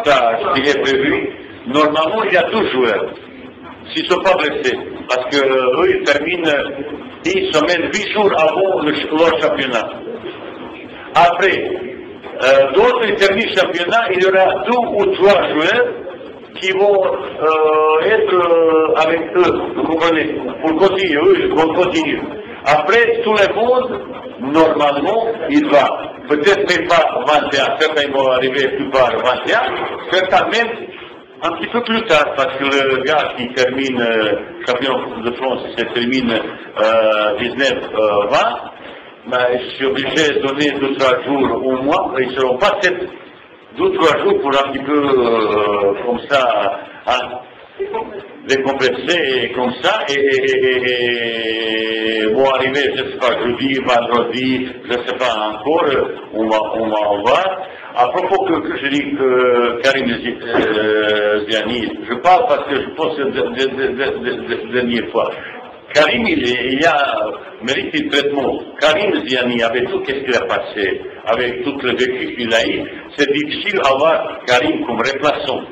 stage qui est prévu, normalement il y a 12 joueurs, s'ils ne sont pas blessés, parce qu'eux ils terminent 10 semaines, 8 jours avant leur championnat. Après, d'autres ils terminent le championnat, il y aura 2 ou 3 joueurs qui vont être avec eux, vous comprenez, pour continuer, eux ils vont continuer. Après, tout le monde, normalement, il va, peut-être même pas 21, certains vont arriver plus tard 21, certains même un petit peu plus tard, parce que le gars qui termine champion de France, il termine 19-20, mais je suis obligé de donner 2-3 jours au mois, ils ne seront pas 2-3 jours pour un petit peu comme ça, décompresser comme ça, et vont arriver, je ne sais pas, jeudi, vendredi, je ne sais pas encore, on va voir. À propos que je dis que Karim Ziani, je parle parce que je pense que dernière fois. Karim, il a mérité le traitement. Karim Ziani, avec tout ce qu'il a passé, avec tout le vécu qu'il a eu, c'est difficile d'avoir Karim comme remplaçant.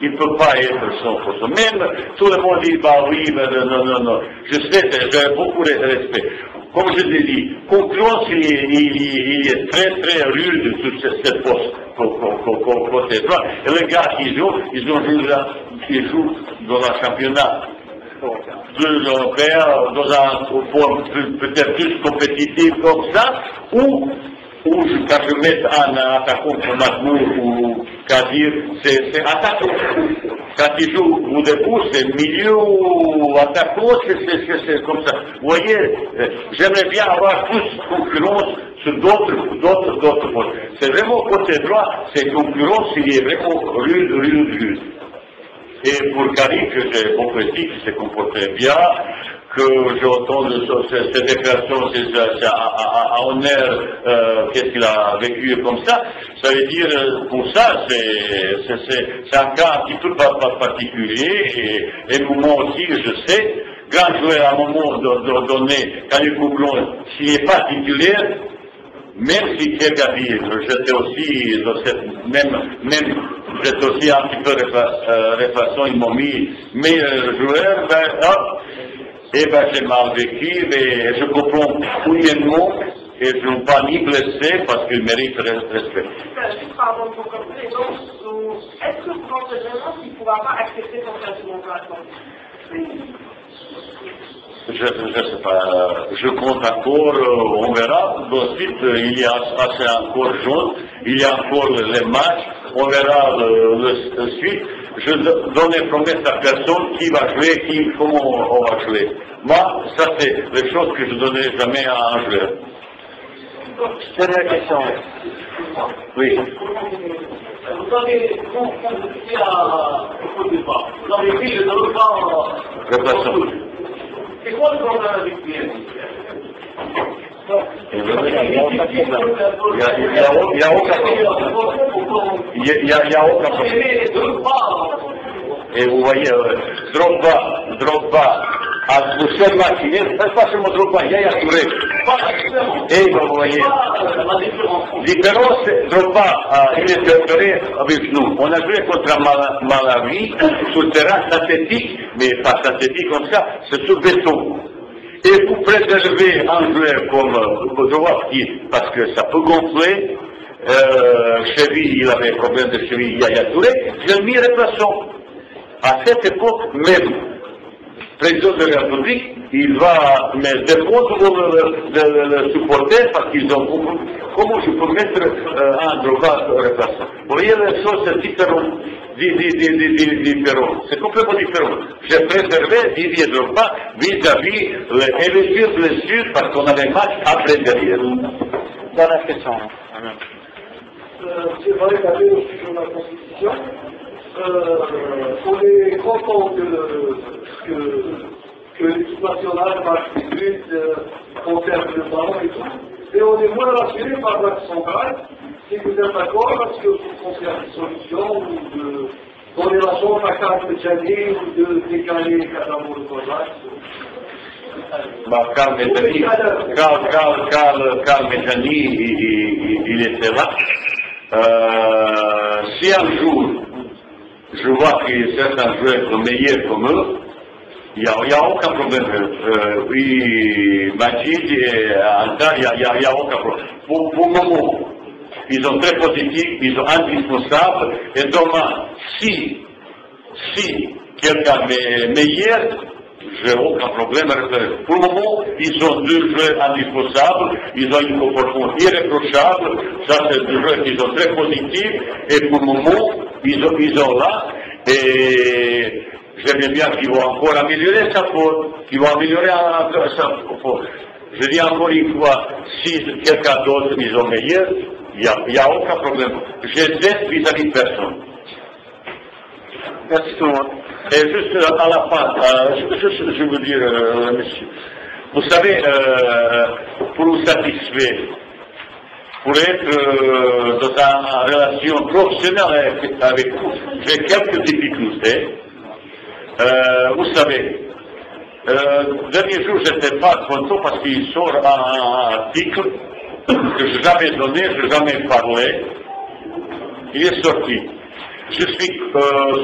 Il ne peut pas être 100%. Même tout le monde dit, bah oui, mais non. Je sais, j'ai beaucoup de respect. Comme je l'ai dit, concurrence, il est très, très rude sur cette poste, côté droit. Et les gars qui jouent, ils jouent dans un championnat européen, dans un forme peut-être plus compétitif comme ça, ou quand je mets un attaquant comme Mahmoud ou Kadir, c'est attaquant. Quand il joue au début, c'est milieu ou attaquant, c'est comme ça. Vous voyez, j'aimerais bien avoir plus de concurrence sur d'autres postes. C'est vraiment côté droit, c'est concurrence, il est vraiment rude. Et pour Karim, que j'ai beaucoup dit, qu'il s'est comporté bien, que j'entends cette déclaration, c'est à honneur, qu'est-ce qu'il a vécu comme ça veut dire, pour ça, c'est un cas un petit peu particulier, et moi aussi, je sais, grand joueur à un moment donné, quand il couplon, s'il n'est pas titulaire, même si quelqu'un dit, j'étais aussi dans cette même j'étais aussi un petit peu réflexion, ils m'ont mis meilleur joueur, j'ai mal vécu, mais je comprends moyennement, et je ne veux pas ni blessé parce qu'il mérite respect. Pardon pour compléter, donc, est-ce que vous pensez vraiment qu'il ne pourra pas accepter son châtiment Je ne sais pas, je compte encore, on verra. Ensuite, il y a assez encore jaune, il y a encore les matchs, on verra le suite. Je donne les promesses à personne qui va jouer, comment on va jouer. Moi, ça c'est les choses que je ne donnerai jamais à un joueur. Dernière question. Oui. Vous avez dit au départ, vous avez dit je ne veux pas Répression. C'est quoi le problème avec lui? Il n'y a aucun problème. Il n'y a aucun problème. Et vous voyez, Drogba, à vous seul match, pas seulement Drogba, Yaya Touré. Et vous voyez, différence, Drogba, il est préparé avec nous. On a joué contre Malawi sur terrain synthétique, mais pas synthétique comme ça, c'est sur béton. Et pour préserver un joueur comme Drogba, parce que ça peut gonfler, cheville, il avait un problème de cheville, Yaya Touré, je l'ai mis remplaçant. À cette époque même, président de la République, il va me dépendre le supporter parce qu'ils ont compris comment je peux mettre un Drogba remplaçant. Vous voyez, les choses sont différentes. C'est complètement différent. J'ai préservé Didier Drogba vis-à-vis les blessures parce qu'on avait match après derrière. Dernière question. C'est vrai qu'aller aussi sur la Constitution, on est content que l'équipe nationale participe, conserve le ballon et tout, et on est moins rassuré par la centrale, si vous êtes d'accord, parce que vous conservez une solution, ou de donner la chance à Karl Medjani, ou de décaler Kadamo le Kozak. Karl Medjani, il était là. si un jour je vois que certains joueurs sont meilleurs comme eux, il n'y a aucun problème. Oui, Majid et Antar, il n'y a aucun problème. Pour le moment, ils sont très positifs, ils sont indispensables, et donc, si quelqu'un est meilleur, je n'ai aucun problème à refaire. Pour le moment, ils sont deux joueurs indispensables, ils ont une comportement irréprochable, ça c'est deux joueurs qui sont très positifs, et pour le moment, ils sont là, et j'aime bien qu'ils vont encore améliorer sa faute, qu'ils vont améliorer sa faute. Je dis encore une fois, si quelqu'un d'autre ils sont meilleurs, il n'y a aucun problème. Je laisse vis-à-vis de personne. Merci tout le monde. Et juste à la fin, je veux dire, monsieur, vous savez, pour vous satisfaire, pour être dans une relation professionnelle avec vous, j'ai quelques difficultés. Vous savez, dernier jour, je n'étais pas content parce qu'il sort un article que je n'ai jamais donné, je n'ai jamais parlé. Il est sorti. Je suis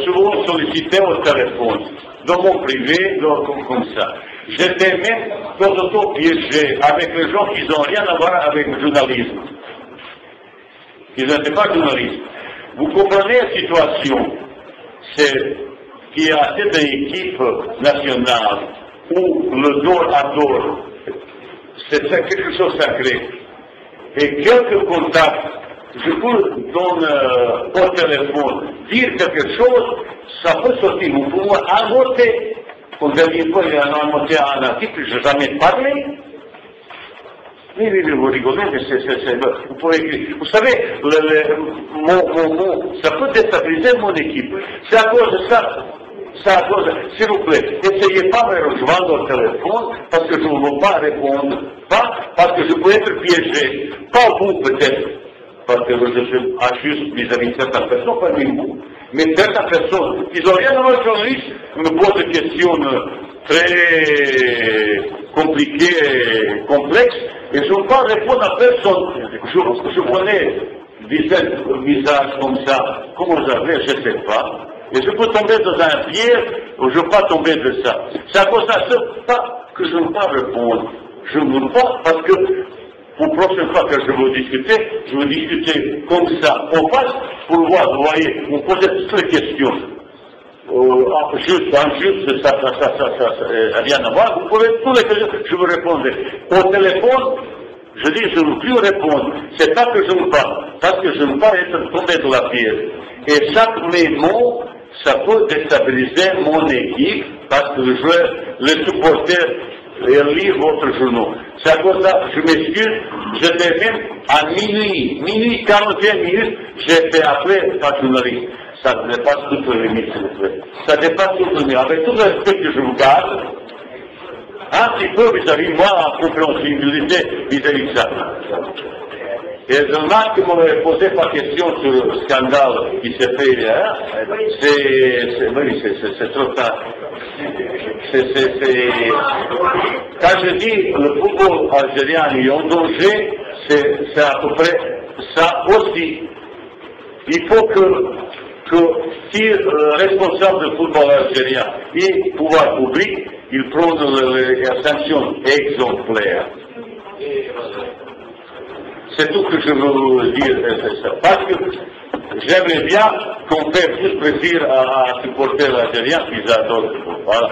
souvent sollicité au téléphone, dans mon privé, comme ça. J'étais même de temps en temps piégé avec les gens qui n'ont rien à voir avec le journalisme. Ils n'étaient pas journalistes. Vous comprenez la situation, c'est qu'il y a cette équipe nationale où le dos à dos, c'est quelque chose de sacré. Et quelques contacts, je peux donner au téléphone, dire quelque chose, ça peut sortir. Vous pouvez annoter. Comme dernière fois, il y a annoté un article, je n'ai jamais parlé. Oui, vous rigolez, mais vous pouvez écrire. Vous savez, mon mot, ça peut déstabiliser mon équipe. C'est à cause de ça. S'il vous plaît, essayez pas de me rejoindre au téléphone parce que je ne veux pas répondre, pas parce que je peux être piégé, pas vous peut-être, parce que je suis injuste vis-à-vis de certaines personnes, parmi vous, mais certaines personnes qui n'ont rien à voir avec le journaliste me posent des questions très compliquées et complexes, et je ne veux pas répondre à personne. Je connais des visages comme ça, comment vous avez, je ne sais pas. Et je peux tomber dans un piège ou je ne veux pas tomber de ça. C'est à cause de ça pas que je ne veux pas répondre. Je ne veux pas parce que pour la prochaine fois que je veux discuter comme ça, en face, pour voir, vous voyez, vous posez toutes les questions. Juste, injuste, ça, rien à voir. Vous pouvez toutes les questions, je vous répondrai. Au téléphone, je dis, je ne veux plus répondre. C'est pas que je ne veux pas, parce que je ne veux pas être tombé dans la piège. Et chaque mot, ça peut déstabiliser mon équipe parce que les supporters lisent votre journal. C'est à cause de ça, je m'excuse, j'étais même à minuit 41 minutes, j'ai été appelé par journaliste. Ça dépasse toutes les limites, s'il vous plaît. Ça dépasse toutes les limites. Avec tout le respect que je vous garde, un petit peu vis-à-vis de moi, en compréhensibilité vis-à-vis de ça. Et le match que vous m'avez posé par question sur le scandale qui s'est fait hier, c'est trop tard. Quand je dis le football algérien est en danger, c'est à peu près ça aussi. Il faut que si le responsable du football algérien et le pouvoir public, ils prennent les sanctions exemplaires. C'est tout ce que je veux dire, c'est ça. Parce que j'aimerais bien qu'on fait plus plaisir à supporter l'Algérien qu'ils adorent. Voilà.